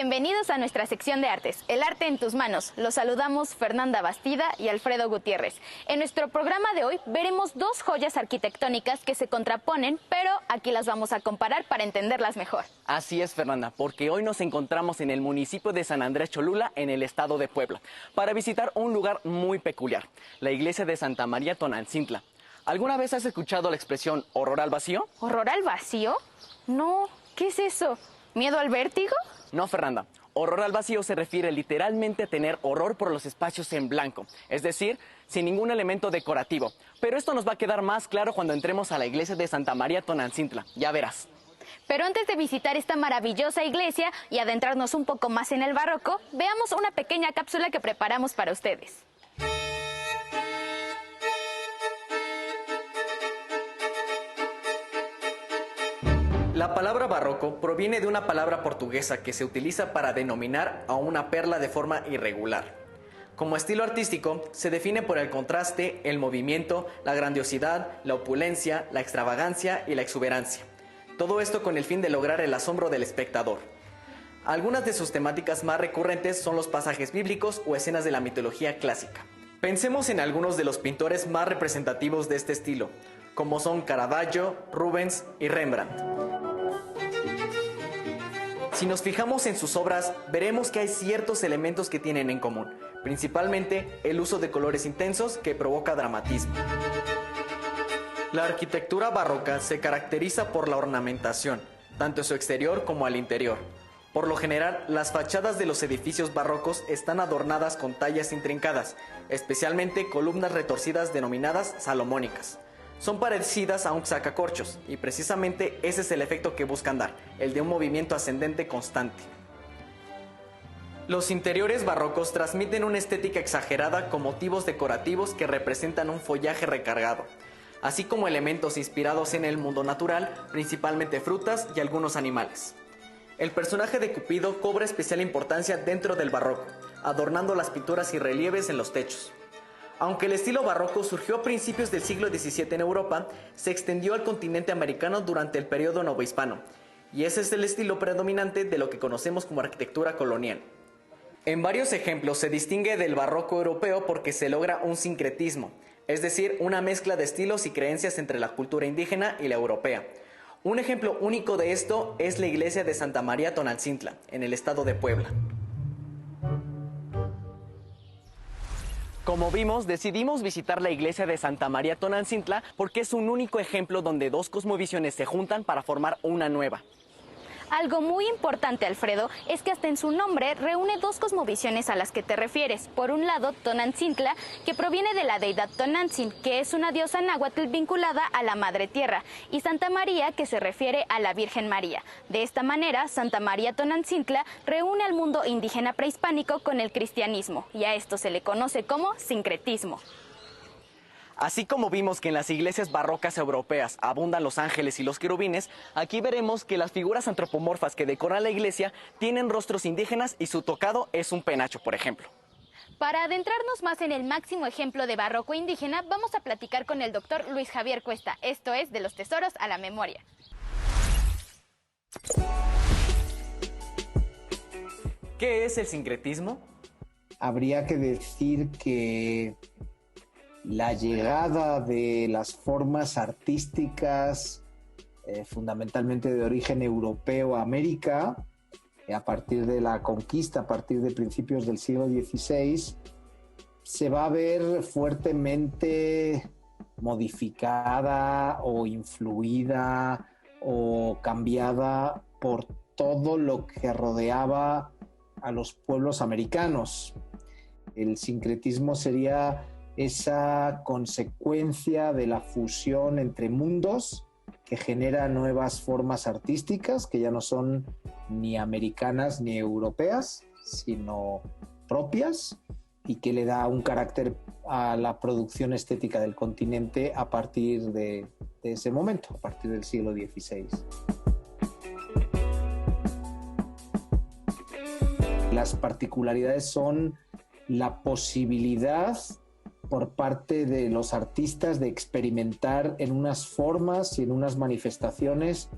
Bienvenidos a nuestra sección de artes, El arte en tus manos. Los saludamos Fernanda Bastida y Alfredo Gutiérrez. En nuestro programa de hoy veremos dos joyas arquitectónicas que se contraponen, pero aquí las vamos a comparar para entenderlas mejor. Así es, Fernanda, porque hoy nos encontramos en el municipio de San Andrés Cholula, en el estado de Puebla, para visitar un lugar muy peculiar, la iglesia de Santa María Tonantzintla. ¿Alguna vez has escuchado la expresión horror al vacío? ¿Horror al vacío? No, ¿qué es eso? ¿Miedo al vértigo? No, Fernanda. Horror al vacío se refiere literalmente a tener horror por los espacios en blanco, es decir, sin ningún elemento decorativo. Pero esto nos va a quedar más claro cuando entremos a la iglesia de Santa María Tonantzintla, ya verás. Pero antes de visitar esta maravillosa iglesia y adentrarnos un poco más en el barroco, veamos una pequeña cápsula que preparamos para ustedes. La palabra barroco proviene de una palabra portuguesa que se utiliza para denominar a una perla de forma irregular. Como estilo artístico, se define por el contraste, el movimiento, la grandiosidad, la opulencia, la extravagancia y la exuberancia. Todo esto con el fin de lograr el asombro del espectador. Algunas de sus temáticas más recurrentes son los pasajes bíblicos o escenas de la mitología clásica. Pensemos en algunos de los pintores más representativos de este estilo, como son Caravaggio, Rubens y Rembrandt. Si nos fijamos en sus obras, veremos que hay ciertos elementos que tienen en común, principalmente el uso de colores intensos que provoca dramatismo. La arquitectura barroca se caracteriza por la ornamentación, tanto en su exterior como al interior. Por lo general, las fachadas de los edificios barrocos están adornadas con tallas intrincadas, especialmente columnas retorcidas denominadas salomónicas. Son parecidas a un sacacorchos, y precisamente ese es el efecto que buscan dar, el de un movimiento ascendente constante. Los interiores barrocos transmiten una estética exagerada con motivos decorativos que representan un follaje recargado, así como elementos inspirados en el mundo natural, principalmente frutas y algunos animales. El personaje de Cupido cobra especial importancia dentro del barroco, adornando las pinturas y relieves en los techos. Aunque el estilo barroco surgió a principios del siglo XVII en Europa, se extendió al continente americano durante el periodo novohispano, y ese es el estilo predominante de lo que conocemos como arquitectura colonial. En varios ejemplos se distingue del barroco europeo porque se logra un sincretismo, es decir, una mezcla de estilos y creencias entre la cultura indígena y la europea. Un ejemplo único de esto es la iglesia de Santa María Tonantzintla, en el estado de Puebla. Como vimos, decidimos visitar la iglesia de Santa María Tonantzintla porque es un único ejemplo donde dos cosmovisiones se juntan para formar una nueva. Algo muy importante, Alfredo, es que hasta en su nombre reúne dos cosmovisiones a las que te refieres. Por un lado, Tonantzintla, que proviene de la deidad Tonantzin, que es una diosa náhuatl vinculada a la Madre Tierra, y Santa María, que se refiere a la Virgen María. De esta manera, Santa María Tonantzintla reúne al mundo indígena prehispánico con el cristianismo, y a esto se le conoce como sincretismo. Así como vimos que en las iglesias barrocas europeas abundan los ángeles y los querubines, aquí veremos que las figuras antropomorfas que decoran la iglesia tienen rostros indígenas y su tocado es un penacho, por ejemplo. Para adentrarnos más en el máximo ejemplo de barroco indígena, vamos a platicar con el doctor Luis Javier Cuesta, esto es De los Tesoros a la Memoria. ¿Qué es el sincretismo? Habría que decir que la llegada de las formas artísticas, fundamentalmente de origen europeo a América, a partir de la conquista, a partir de principios del siglo XVI, se va a ver fuertemente modificada o influida o cambiada por todo lo que rodeaba a los pueblos americanos. El sincretismo sería esa consecuencia de la fusión entre mundos que genera nuevas formas artísticas que ya no son ni americanas ni europeas, sino propias, y que le da un carácter a la producción estética del continente a partir de ese momento, a partir del siglo XVI. Las particularidades son la posibilidad por parte de los artistas de experimentar en unas formas y en unas manifestaciones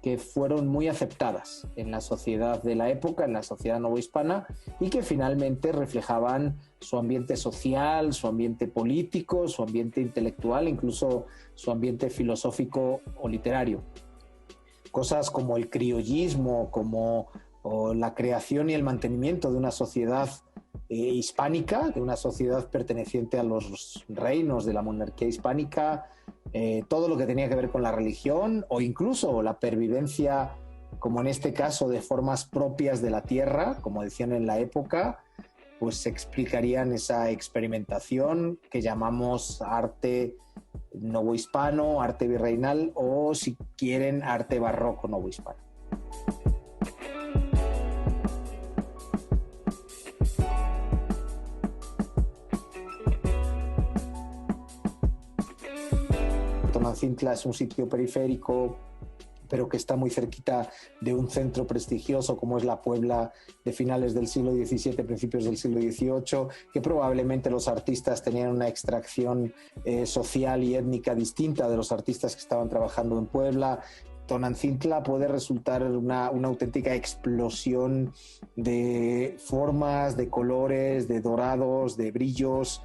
que fueron muy aceptadas en la sociedad de la época, en la sociedad novohispana, y que finalmente reflejaban su ambiente social, su ambiente político, su ambiente intelectual, incluso su ambiente filosófico o literario. Cosas como el criollismo, como la creación y el mantenimiento de una sociedad hispánica, de una sociedad perteneciente a los reinos de la monarquía hispánica, todo lo que tenía que ver con la religión o incluso la pervivencia, como en este caso, de formas propias de la tierra, como decían en la época, pues se explicarían esa experimentación que llamamos arte novohispano, arte virreinal o, si quieren, arte barroco novohispano. Tonantzintla es un sitio periférico, pero que está muy cerquita de un centro prestigioso como es la Puebla de finales del siglo XVII, principios del siglo XVIII, que probablemente los artistas tenían una extracción social y étnica distinta de los artistas que estaban trabajando en Puebla. Tonantzintla puede resultar una auténtica explosión de formas, de colores, de dorados, de brillos,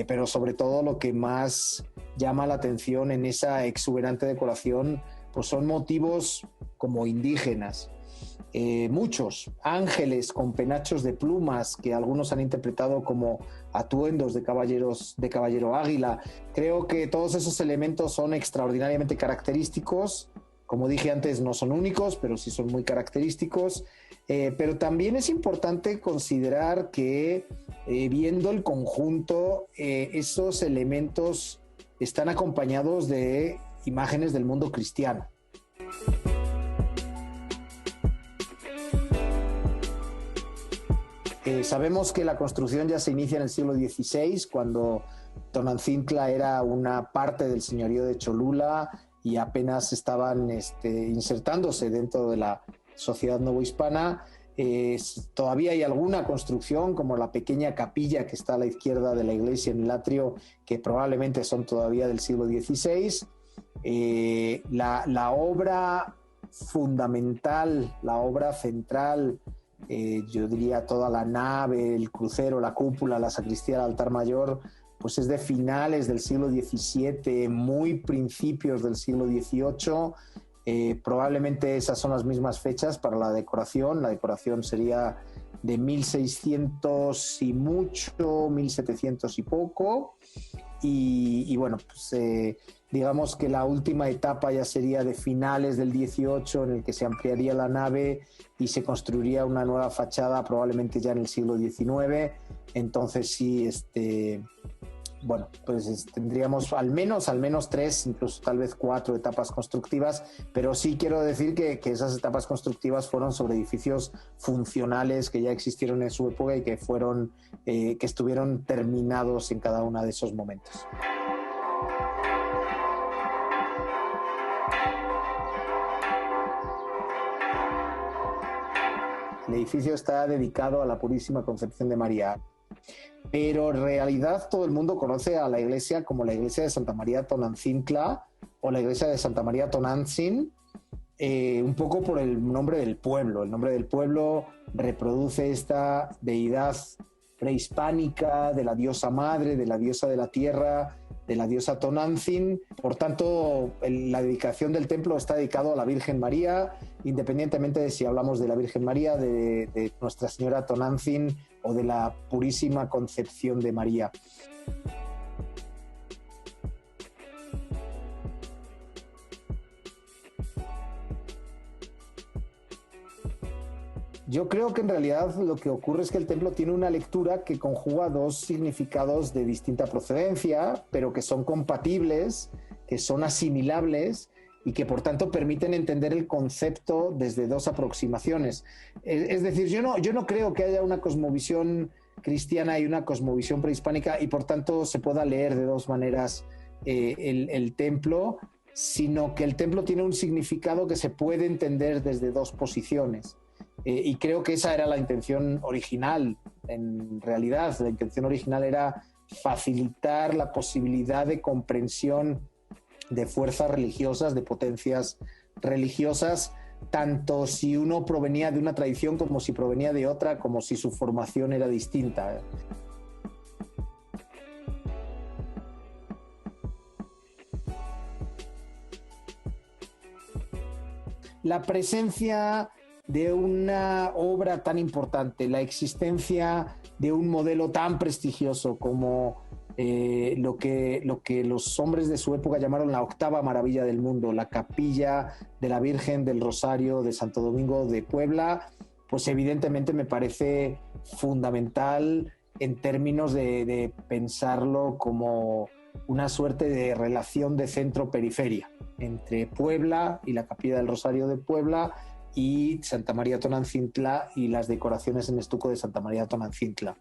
pero sobre todo lo que más llama la atención en esa exuberante decoración pues son motivos como indígenas, muchos ángeles con penachos de plumas que algunos han interpretado como atuendos de caballero águila. Creo que todos esos elementos son extraordinariamente característicos. Como dije antes, no son únicos, pero sí son muy característicos. Pero también es importante considerar que viendo el conjunto, esos elementos están acompañados de imágenes del mundo cristiano. Sabemos que la construcción ya se inicia en el siglo XVI, cuando Tonantzintla era una parte del señorío de Cholula y apenas estaban insertándose dentro de la sociedad novohispana. Todavía hay alguna construcción, como la pequeña capilla que está a la izquierda de la iglesia en el atrio, que probablemente son todavía del siglo XVI. La obra fundamental, la obra central, yo diría toda la nave, el crucero, la cúpula, la sacristía, el altar mayor, pues es de finales del siglo XVII, muy principios del siglo XVIII. Probablemente esas son las mismas fechas para la decoración. La decoración sería de 1600 y mucho, 1700 y poco. Y bueno, pues digamos que la última etapa ya sería de finales del 18, en el que se ampliaría la nave y se construiría una nueva fachada, probablemente ya en el siglo XIX. Entonces sí, bueno, pues tendríamos al menos 3, incluso tal vez 4 etapas constructivas, pero sí quiero decir que esas etapas constructivas fueron sobre edificios funcionales que ya existieron en su época y que estuvieron terminados en cada uno de esos momentos. El edificio está dedicado a la Purísima Concepción de María, pero en realidad todo el mundo conoce a la iglesia como la iglesia de Santa María Tonantzintla o la iglesia de Santa María Tonantzin, un poco por el nombre del pueblo. El nombre del pueblo reproduce esta deidad prehispánica de la diosa madre, de la diosa de la tierra, de la diosa Tonantzin. Por tanto, la dedicación del templo está dedicado a la Virgen María, independientemente de si hablamos de la Virgen María, de Nuestra Señora Tonantzin o de la Purísima Concepción de María. Yo creo que en realidad lo que ocurre es que el templo tiene una lectura que conjuga dos significados de distinta procedencia, pero que son compatibles, que son asimilables y que por tanto permiten entender el concepto desde dos aproximaciones. Es decir, yo no creo que haya una cosmovisión cristiana y una cosmovisión prehispánica y por tanto se pueda leer de dos maneras el templo, sino que el templo tiene un significado que se puede entender desde dos posiciones. Y creo que esa era la intención original. En realidad, la intención original era facilitar la posibilidad de comprensión de fuerzas religiosas, de potencias religiosas, tanto si uno provenía de una tradición como si provenía de otra, como si su formación era distinta. La presencia de una obra tan importante, la existencia de un modelo tan prestigioso como lo que los hombres de su época llamaron la octava maravilla del mundo, la capilla de la Virgen del Rosario de Santo Domingo de Puebla, pues evidentemente me parece fundamental en términos de pensarlo como una suerte de relación de centro-periferia entre Puebla y la capilla del Rosario de Puebla y Santa María Tonancintla y las decoraciones en estuco de Santa María Tonancintla.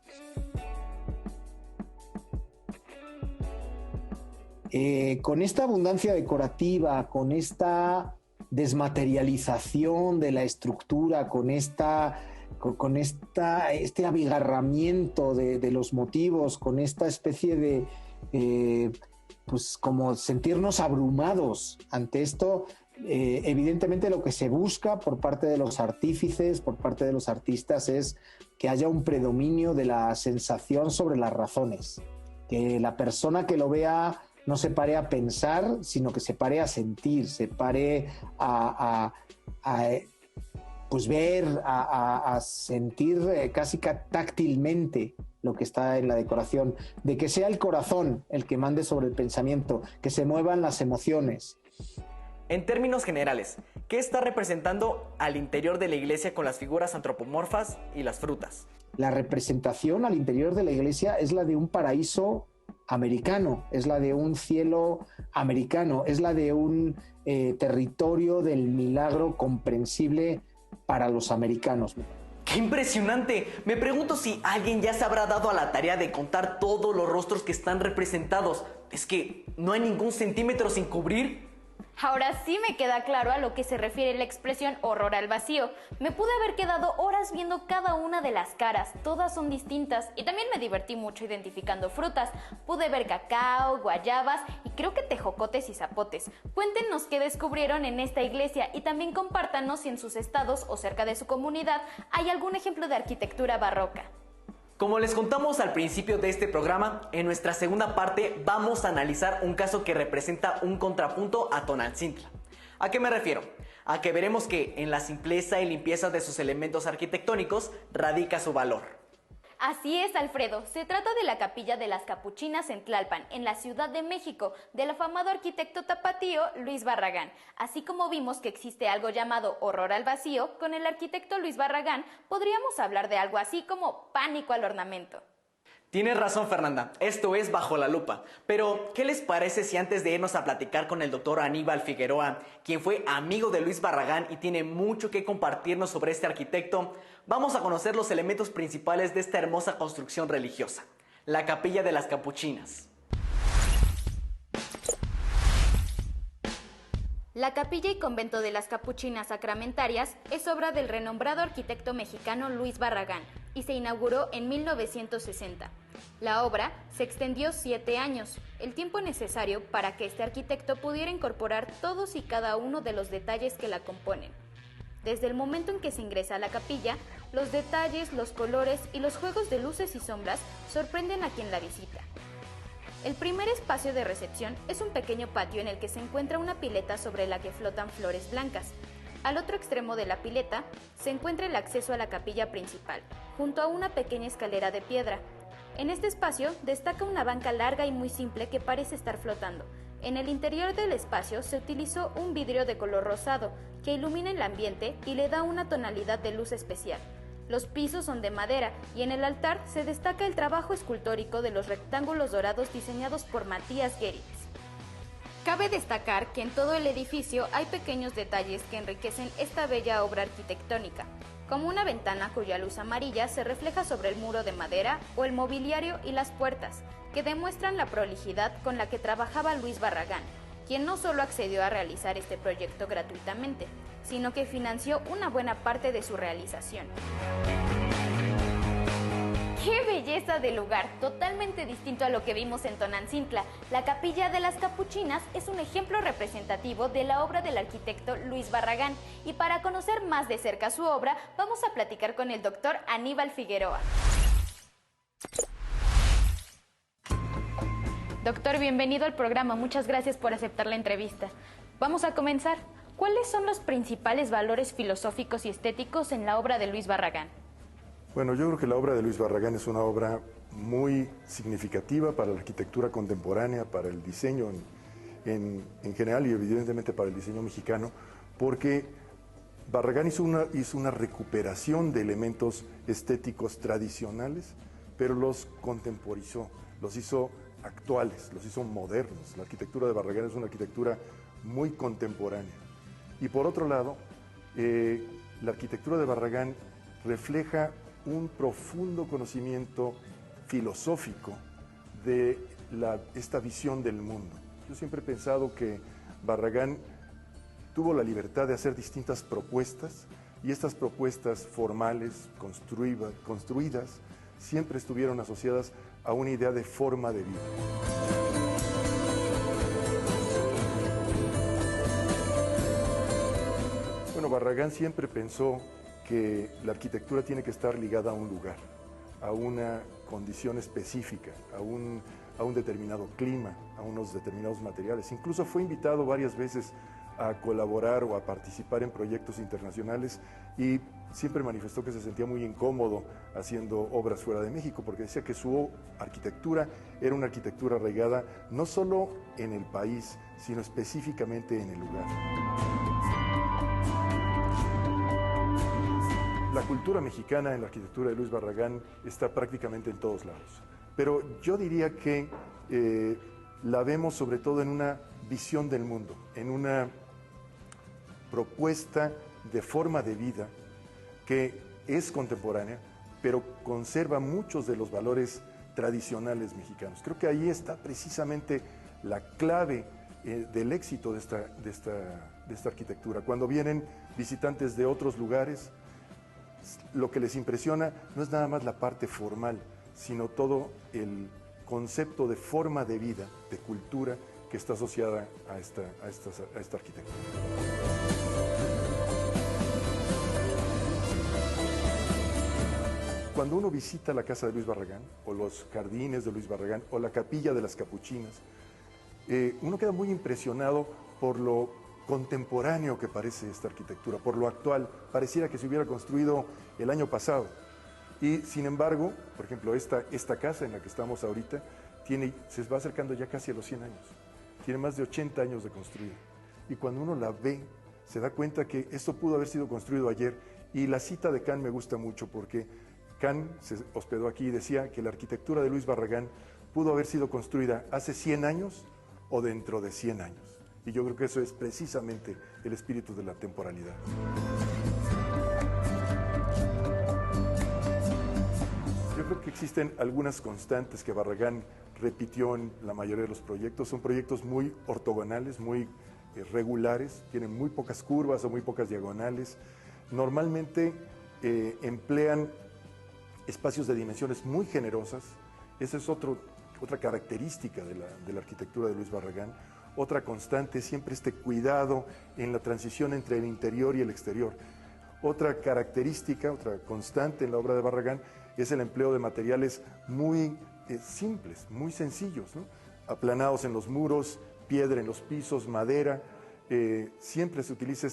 Con esta abundancia decorativa, con esta desmaterialización de la estructura, con este abigarramiento de los motivos, con esta especie de pues como sentirnos abrumados ante esto, evidentemente lo que se busca por parte de los artífices, por parte de los artistas, es que haya un predominio de la sensación sobre las razones, que la persona que lo vea no se pare a pensar, sino que se pare a sentir, se pare pues ver, a sentir casi táctilmente lo que está en la decoración, de que sea el corazón el que mande sobre el pensamiento, que se muevan las emociones. En términos generales, ¿qué está representando al interior de la iglesia con las figuras antropomorfas y las frutas? La representación al interior de la iglesia es la de un paraíso americano, es la de un cielo americano, es la de un territorio del milagro comprensible para los americanos. ¡Qué impresionante! Me pregunto si alguien ya se habrá dado a la tarea de contar todos los rostros que están representados. Es que no hay ningún centímetro sin cubrir. Ahora sí me queda claro a lo que se refiere la expresión horror al vacío. Me pude haber quedado horas viendo cada una de las caras, todas son distintas y también me divertí mucho identificando frutas. Pude ver cacao, guayabas y creo que tejocotes y zapotes. Cuéntenos qué descubrieron en esta iglesia y también compártanos si en sus estados o cerca de su comunidad hay algún ejemplo de arquitectura barroca. Como les contamos al principio de este programa, en nuestra segunda parte vamos a analizar un caso que representa un contrapunto a Tonancintla. ¿A qué me refiero? A que veremos que en la simpleza y limpieza de sus elementos arquitectónicos radica su valor. Así es, Alfredo. Se trata de la Capilla de las Capuchinas en Tlalpan, en la Ciudad de México, del afamado arquitecto tapatío Luis Barragán. Así como vimos que existe algo llamado horror al vacío, con el arquitecto Luis Barragán podríamos hablar de algo así como pánico al ornamento. Tienes razón, Fernanda, esto es Bajo la Lupa. Pero, ¿qué les parece si antes de irnos a platicar con el doctor Aníbal Figueroa, quien fue amigo de Luis Barragán y tiene mucho que compartirnos sobre este arquitecto, vamos a conocer los elementos principales de esta hermosa construcción religiosa, la Capilla de las Capuchinas? La capilla y convento de las Capuchinas Sacramentarias es obra del renombrado arquitecto mexicano Luis Barragán y se inauguró en 1960. La obra se extendió 7 años, el tiempo necesario para que este arquitecto pudiera incorporar todos y cada uno de los detalles que la componen. Desde el momento en que se ingresa a la capilla, los detalles, los colores y los juegos de luces y sombras sorprenden a quien la visita. El primer espacio de recepción es un pequeño patio en el que se encuentra una pileta sobre la que flotan flores blancas. Al otro extremo de la pileta se encuentra el acceso a la capilla principal, junto a una pequeña escalera de piedra. En este espacio destaca una banca larga y muy simple que parece estar flotando. En el interior del espacio se utilizó un vidrio de color rosado que ilumina el ambiente y le da una tonalidad de luz especial. Los pisos son de madera y en el altar se destaca el trabajo escultórico de los rectángulos dorados diseñados por Matías Geritz. Cabe destacar que en todo el edificio hay pequeños detalles que enriquecen esta bella obra arquitectónica, como una ventana cuya luz amarilla se refleja sobre el muro de madera o el mobiliario y las puertas, que demuestran la prolijidad con la que trabajaba Luis Barragán, quien no solo accedió a realizar este proyecto gratuitamente, sino que financió una buena parte de su realización. ¡Qué belleza de lugar! Totalmente distinto a lo que vimos en Tonantzintla. La Capilla de las Capuchinas es un ejemplo representativo de la obra del arquitecto Luis Barragán. Y para conocer más de cerca su obra, vamos a platicar con el doctor Aníbal Figueroa. Doctor, bienvenido al programa. Muchas gracias por aceptar la entrevista. Vamos a comenzar. ¿Cuáles son los principales valores filosóficos y estéticos en la obra de Luis Barragán? Bueno, yo creo que la obra de Luis Barragán es una obra muy significativa para la arquitectura contemporánea, para el diseño en general y evidentemente para el diseño mexicano, porque Barragán hizo una recuperación de elementos estéticos tradicionales, pero los contemporizó, los hizo actuales, los hizo modernos. La arquitectura de Barragán es una arquitectura muy contemporánea. Y por otro lado, la arquitectura de Barragán refleja un profundo conocimiento filosófico de esta visión del mundo. Yo siempre he pensado que Barragán tuvo la libertad de hacer distintas propuestas y estas propuestas formales, construidas, siempre estuvieron asociadas a una idea de forma de vida. Bueno, Barragán siempre pensó que la arquitectura tiene que estar ligada a un lugar, a una condición específica, a un determinado clima, a unos determinados materiales. Incluso fue invitado varias veces a colaborar o a participar en proyectos internacionales y siempre manifestó que se sentía muy incómodo haciendo obras fuera de México, porque decía que su arquitectura era una arquitectura arraigada no solo en el país, sino específicamente en el lugar. La cultura mexicana en la arquitectura de Luis Barragán está prácticamente en todos lados, pero yo diría que la vemos sobre todo en una visión del mundo, en una propuesta de forma de vida que es contemporánea, pero conserva muchos de los valores tradicionales mexicanos. Creo que ahí está precisamente la clave del éxito de esta arquitectura. Cuando vienen visitantes de otros lugares, lo que les impresiona no es nada más la parte formal, sino todo el concepto de forma de vida, de cultura, que está asociada a esta arquitectura. Cuando uno visita la casa de Luis Barragán, o los jardines de Luis Barragán, o la capilla de las Capuchinas, uno queda muy impresionado por lo contemporáneo que parece esta arquitectura, por lo actual. Pareciera que se hubiera construido el año pasado. Y sin embargo, por ejemplo, esta casa en la que estamos ahorita, se va acercando ya casi a los 100 años. Tiene más de 80 años de construida. Y cuando uno la ve, se da cuenta que esto pudo haber sido construido ayer. Y la cita de Kant me gusta mucho porque Kant se hospedó aquí y decía que la arquitectura de Luis Barragán pudo haber sido construida hace 100 años o dentro de 100 años. Y yo creo que eso es precisamente el espíritu de la temporalidad. Yo creo que existen algunas constantes que Barragán repitió en la mayoría de los proyectos. Son proyectos muy ortogonales, muy regulares, tienen muy pocas curvas o muy pocas diagonales. Normalmente emplean espacios de dimensiones muy generosas. Esa es otra característica de la arquitectura de Luis Barragán. Otra constante es siempre este cuidado en la transición entre el interior y el exterior. Otra característica, otra constante en la obra de Barragán es el empleo de materiales muy simples, muy sencillos, ¿no? Aplanados en los muros, piedra en los pisos, madera. Siempre se utiliza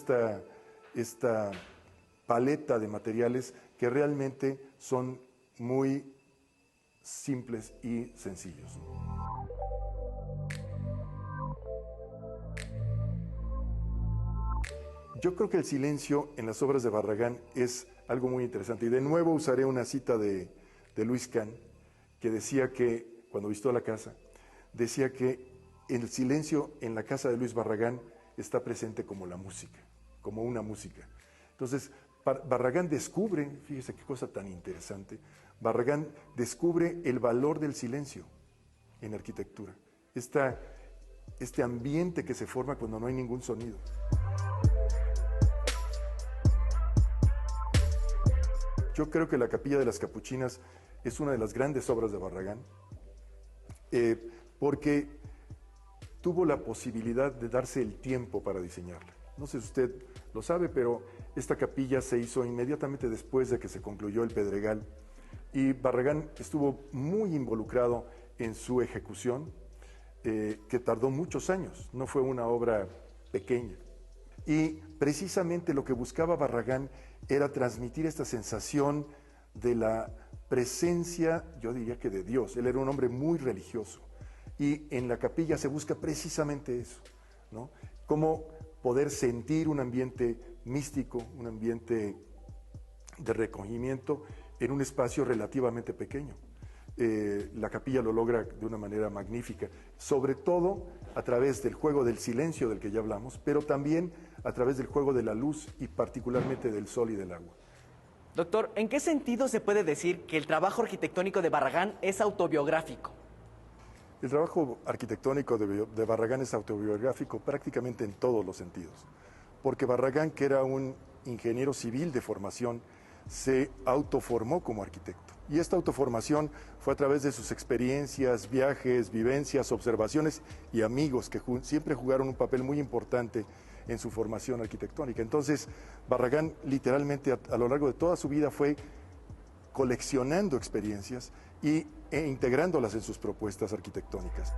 esta paleta de materiales que realmente son muy simples y sencillos. Yo creo que el silencio en las obras de Barragán es algo muy interesante. Y de nuevo usaré una cita de Luis Kahn, que decía que, cuando visitó la casa, decía que el silencio en la casa de Luis Barragán está presente como la música, como una música. Entonces, Barragán descubre, fíjese qué cosa tan interesante, Barragán descubre el valor del silencio en arquitectura, este ambiente que se forma cuando no hay ningún sonido. Yo creo que la Capilla de las Capuchinas es una de las grandes obras de Barragán, porque tuvo la posibilidad de darse el tiempo para diseñarla. No sé si usted lo sabe, pero esta capilla se hizo inmediatamente después de que se concluyó el Pedregal y Barragán estuvo muy involucrado en su ejecución, que tardó muchos años, no fue una obra pequeña. Y precisamente lo que buscaba Barragán era transmitir esta sensación de la presencia, yo diría que de Dios. Él era un hombre muy religioso y en la capilla se busca precisamente eso, ¿no? Cómo poder sentir un ambiente místico, un ambiente de recogimiento en un espacio relativamente pequeño. La capilla lo logra de una manera magnífica, sobre todo a través del juego del silencio del que ya hablamos, pero también a través del juego de la luz y particularmente del sol y del agua. Doctor, ¿en qué sentido se puede decir que el trabajo arquitectónico de Barragán es autobiográfico? El trabajo arquitectónico de Barragán es autobiográfico prácticamente en todos los sentidos, porque Barragán, que era un ingeniero civil de formación, se autoformó como arquitecto. Y esta autoformación fue a través de sus experiencias, viajes, vivencias, observaciones y amigos que siempre jugaron un papel muy importante en su formación arquitectónica. Entonces, Barragán literalmente a lo largo de toda su vida fue coleccionando experiencias e integrándolas en sus propuestas arquitectónicas.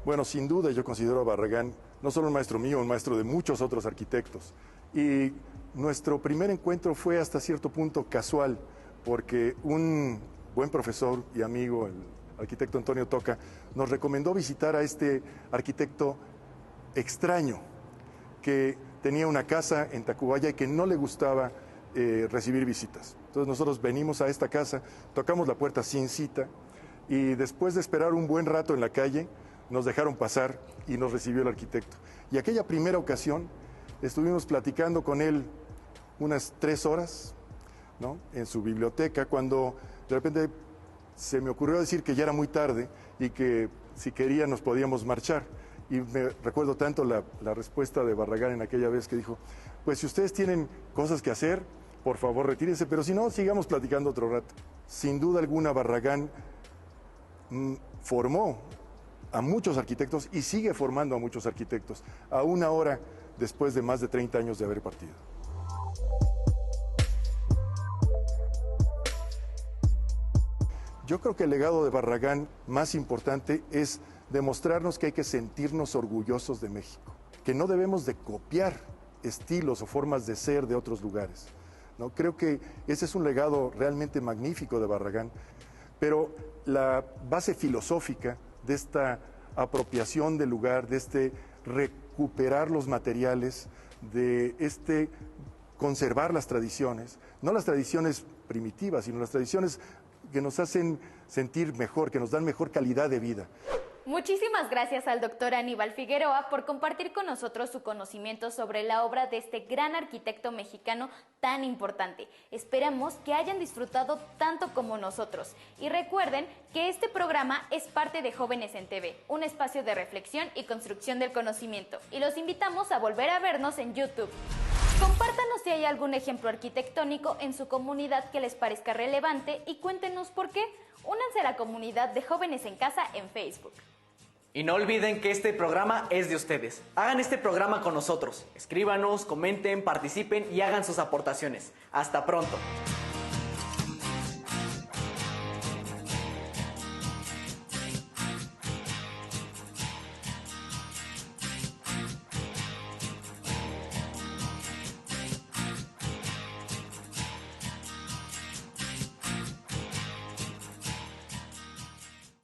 Bueno, sin duda yo considero a Barragán no solo un maestro mío, un maestro de muchos otros arquitectos. Y nuestro primer encuentro fue hasta cierto punto casual, porque un buen profesor y amigo, el arquitecto Antonio Toca, nos recomendó visitar a este arquitecto extraño, que tenía una casa en Tacubaya y que no le gustaba recibir visitas. Entonces nosotros venimos a esta casa, tocamos la puerta sin cita y después de esperar un buen rato en la calle, nos dejaron pasar y nos recibió el arquitecto. Y aquella primera ocasión estuvimos platicando con él unas 3 horas, ¿no?, en su biblioteca, cuando de repente se me ocurrió decir que ya era muy tarde y que si quería nos podíamos marchar. Y me recuerdo tanto la respuesta de Barragán en aquella vez que dijo, pues si ustedes tienen cosas que hacer, por favor retírense, pero si no, sigamos platicando otro rato. Sin duda alguna Barragán formó a muchos arquitectos y sigue formando a muchos arquitectos, aún ahora, después de más de 30 años de haber partido. Yo creo que el legado de Barragán más importante es demostrarnos que hay que sentirnos orgullosos de México, que no debemos de copiar estilos o formas de ser de otros lugares, ¿no? Creo que ese es un legado realmente magnífico de Barragán, pero la base filosófica de esta apropiación del lugar, de este recuperar los materiales, de este conservar las tradiciones, no las tradiciones primitivas, sino las tradiciones que nos hacen sentir mejor, que nos dan mejor calidad de vida. Muchísimas gracias al doctor Aníbal Figueroa por compartir con nosotros su conocimiento sobre la obra de este gran arquitecto mexicano tan importante. Esperamos que hayan disfrutado tanto como nosotros. Y recuerden que este programa es parte de Jóvenes en TV, un espacio de reflexión y construcción del conocimiento. Y los invitamos a volver a vernos en YouTube. Compártanos si hay algún ejemplo arquitectónico en su comunidad que les parezca relevante y cuéntenos por qué. Únanse a la comunidad de Jóvenes en Casa en Facebook. Y no olviden que este programa es de ustedes. Hagan este programa con nosotros. Escríbanos, comenten, participen y hagan sus aportaciones. Hasta pronto.